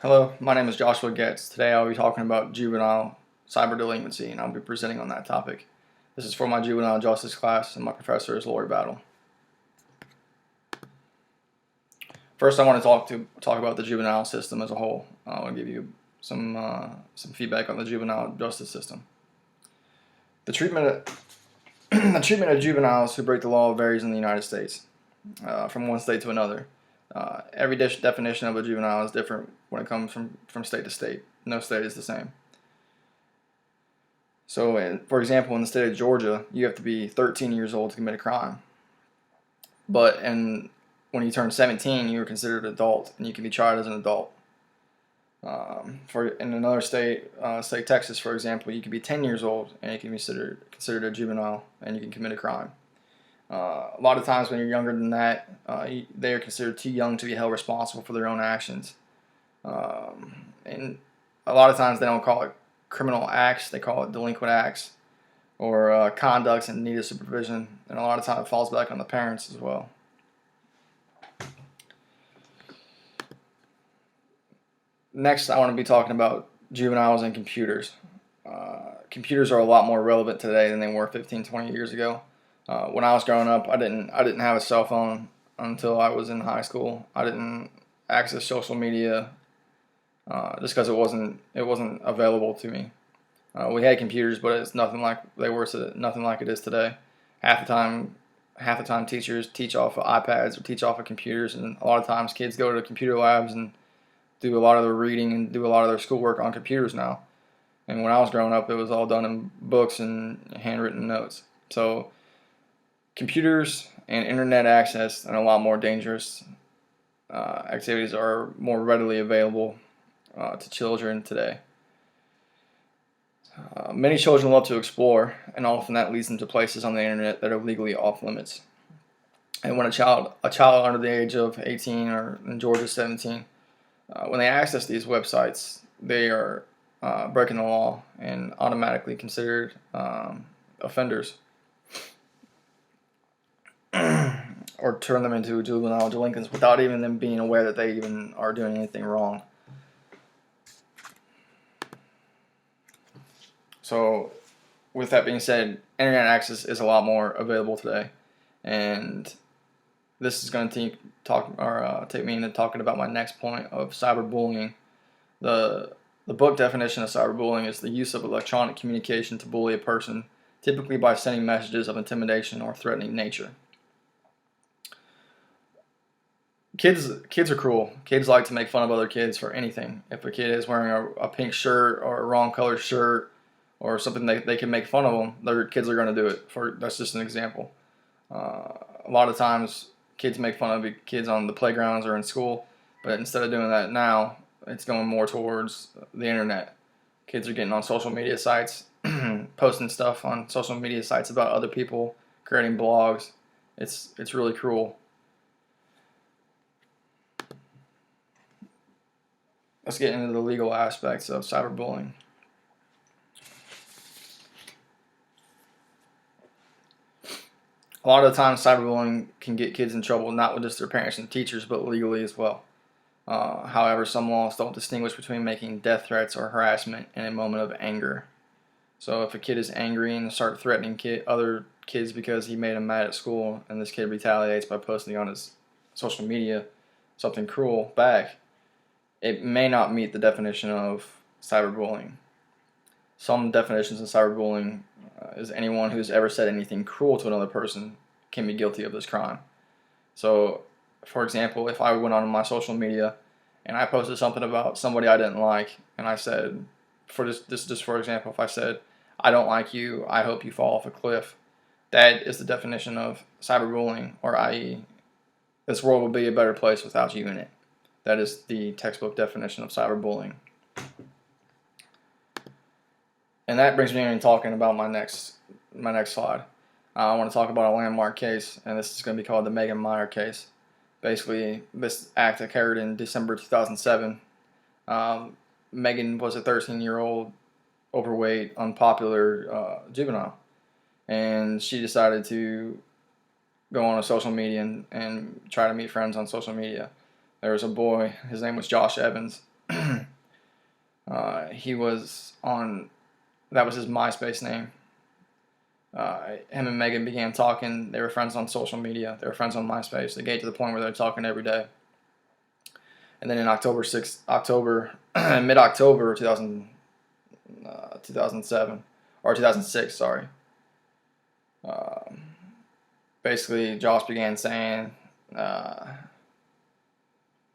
Hello, my name is Joshua Getz. Today I'll be talking about juvenile cyber delinquency and I'll be presenting on that topic. This is for my juvenile justice class and my professor is Lori Battle. First I want to talk about the juvenile system as a whole. I want to give you some feedback on the juvenile justice system. The treatment of juveniles who break the law varies in the United States from one state to another. Every definition of a juvenile is different when it comes from state to state. No state is the same. So, for example, in the state of Georgia, you have to be 13 years old to commit a crime. But when you turn 17, you are considered an adult, and you can be tried as an adult. In another state, say Texas, for example, you can be 10 years old, and you can be considered a juvenile, and you can commit a crime. A lot of times when you're younger than that, they are considered too young to be held responsible for their own actions. And a lot of times they don't call it criminal acts, they call it delinquent acts or conducts in need of supervision. And a lot of times it falls back on the parents as well. Next, I want to be talking about juveniles and computers. Computers are a lot more relevant today than they were 15, 20 years ago. When I was growing up, I didn't have a cell phone until I was in high school. I didn't access social media just because it wasn't available to me. We had computers, but it's nothing like it is today. Half the time teachers teach off of iPads or teach off of computers, and a lot of times kids go to computer labs and do a lot of their reading and do a lot of their schoolwork on computers now. And when I was growing up, it was all done in books and handwritten notes. So computers and internet access and a lot more dangerous activities are more readily available to children today. Many children love to explore, and often that leads them to places on the internet that are legally off limits. And when a child under the age of 18 or in Georgia 17, when they access these websites, they are breaking the law and automatically considered offenders. Or turn them into juvenile delinquents without even them being aware that they even are doing anything wrong. So, with that being said, internet access is a lot more available today, and this is going to take me into talking about my next point of cyberbullying. The book definition of cyberbullying is the use of electronic communication to bully a person, typically by sending messages of intimidation or threatening nature. Kids are cruel. Kids like to make fun of other kids for anything. If a kid is wearing a pink shirt or a wrong color shirt or something, they can make fun of them. Their kids are going to do it. That's just an example. A lot of times kids make fun of kids on the playgrounds or in school, but instead of doing that now, it's going more towards the internet. Kids are getting on social media sites, posting stuff on social media sites about other people, creating blogs. It's really cruel. Let's get into the legal aspects of cyberbullying. A lot of the time, cyberbullying can get kids in trouble, not with just their parents and teachers, but legally as well. However, some laws don't distinguish between making death threats or harassment in a moment of anger. So if a kid is angry and starts threatening other kids because he made them mad at school, and this kid retaliates by posting on his social media something cruel back, it may not meet the definition of cyberbullying. Some definitions of cyberbullying is anyone who's ever said anything cruel to another person can be guilty of this crime. So, for example, if I went on my social media and I posted something about somebody I didn't like, and I said, for example, if I said, "I don't like you, I hope you fall off a cliff," that is the definition of cyberbullying, or i.e., this world would be a better place without you in it. That is the textbook definition of cyberbullying. And that brings me into talking about my next slide. I want to talk about a landmark case, and this is going to be called the Megan Meier case. Basically, this act occurred in December 2007. Megan was a 13-year-old, overweight, unpopular juvenile, and she decided to go on a social media and try to meet friends on social media. There was a boy, his name was Josh Evans, He was on, that was his MySpace name. Him and Megan began talking. They were friends on social media. They were friends on MySpace. They get to the point where they're talking every day. And then in mid-October 2007, or 2006, sorry. Basically, Josh began saying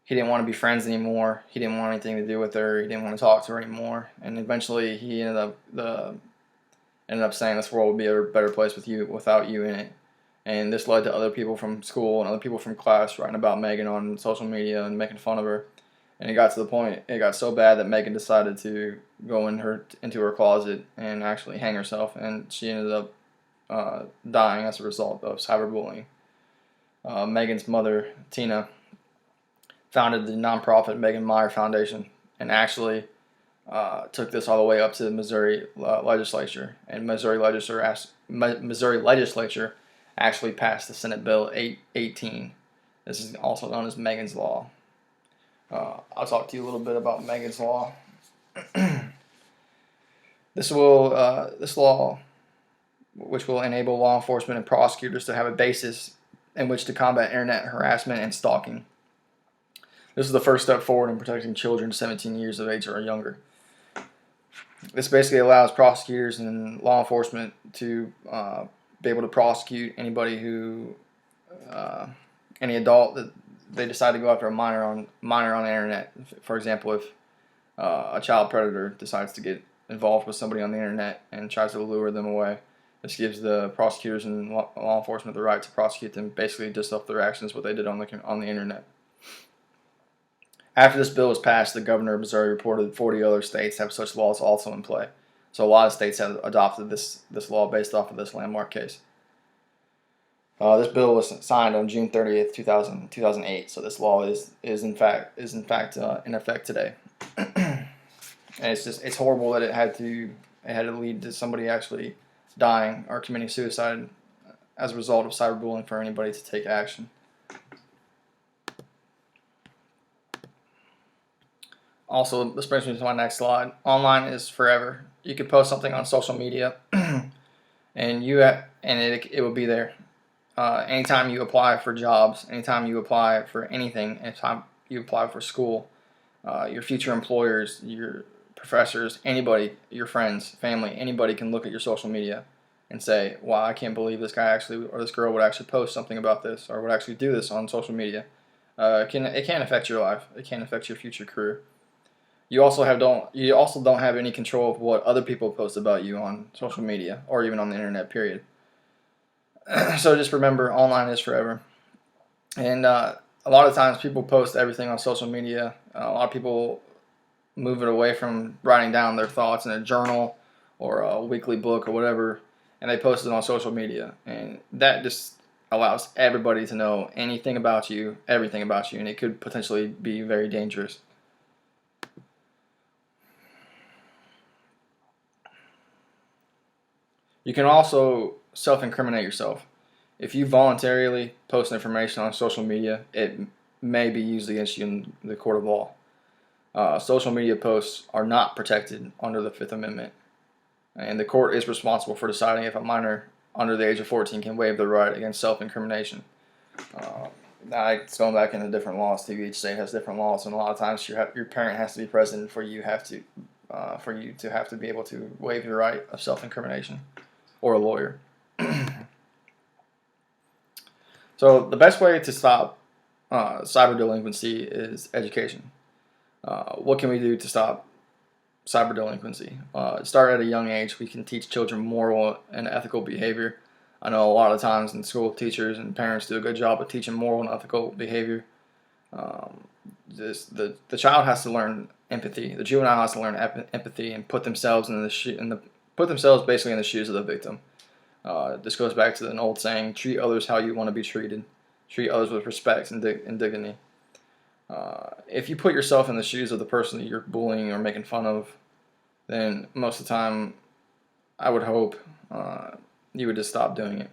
he didn't want to be friends anymore. He didn't want anything to do with her. He didn't want to talk to her anymore. And eventually, he ended up saying this world would be a better place without you in it. And this led to other people from school and other people from class writing about Megan on social media and making fun of her. And it got to the point, it got so bad that Megan decided to go into her closet and actually hang herself. And she ended up dying as a result of cyberbullying. Megan's mother, Tina, founded the nonprofit Megan Meier Foundation and actually took this all the way up to the Missouri legislature. And Missouri legislature actually passed the Senate Bill 818. This is also known as Megan's Law. I'll talk to you a little bit about Megan's Law. This law, which will enable law enforcement and prosecutors to have a basis in which to combat internet harassment and stalking. This is the first step forward in protecting children 17 years of age or younger. This basically allows prosecutors and law enforcement to be able to prosecute anybody any adult that they decide to go after a minor on the internet. For example, if a child predator decides to get involved with somebody on the internet and tries to lure them away, this gives the prosecutors and law enforcement the right to prosecute them basically just off their actions, what they did on the internet. After this bill was passed, the governor of Missouri reported 40 other states have such laws also in play. So a lot of states have adopted this law based off of this landmark case. This bill was signed on June 30th, 2008. So this law is in fact in effect today. And it's horrible that it had to lead to somebody actually dying or committing suicide as a result of cyberbullying for anybody to take action. Also, this brings me to my next slide. Online is forever. You could post something on social media, and it will be there. Anytime you apply for jobs, anytime you apply for anything, anytime you apply for school, your future employers, your professors, anybody, your friends, family, anybody can look at your social media and say, wow, I can't believe this guy actually, or this girl would actually post something about this, or would actually do this on social media. It can affect your life. It can affect your future career. You also don't have any control of what other people post about you on social media or even on the internet, period. So just remember, online is forever. And a lot of times people post everything on social media. A lot of people move it away from writing down their thoughts in a journal or a weekly book or whatever, and they post it on social media. And that just allows everybody to know anything about you, everything about you, and it could potentially be very dangerous. You can also self-incriminate yourself. If you voluntarily post information on social media, it may be used against you in the court of law. Social media posts are not protected under the Fifth Amendment, and the court is responsible for deciding if a minor under the age of 14 can waive their right against self-incrimination. Now, it's going back into different laws too. Each state has different laws, and a lot of times your parent has to be present for you to have to be able to waive your right of self-incrimination, or a lawyer. So the best way to stop cyber delinquency is education. What can we do to stop cyber delinquency? Start at a young age. We can teach children moral and ethical behavior. I know a lot of times in school, teachers and parents do a good job of teaching moral and ethical behavior. The child has to learn empathy. The juvenile has to learn empathy and put themselves basically in the shoes of the victim. This goes back to an old saying: treat others how you want to be treated. Treat others with respect and dignity. If you put yourself in the shoes of the person that you're bullying or making fun of, then most of the time, I would hope you would just stop doing it.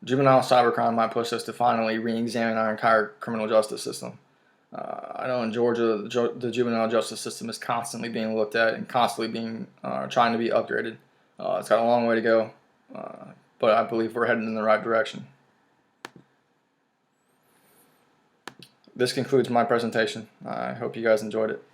Juvenile cybercrime might push us to finally re-examine our entire criminal justice system. I know in Georgia, the juvenile justice system is constantly being looked at and constantly being trying to be upgraded. It's got a long way to go, but I believe we're heading in the right direction. This concludes my presentation. I hope you guys enjoyed it.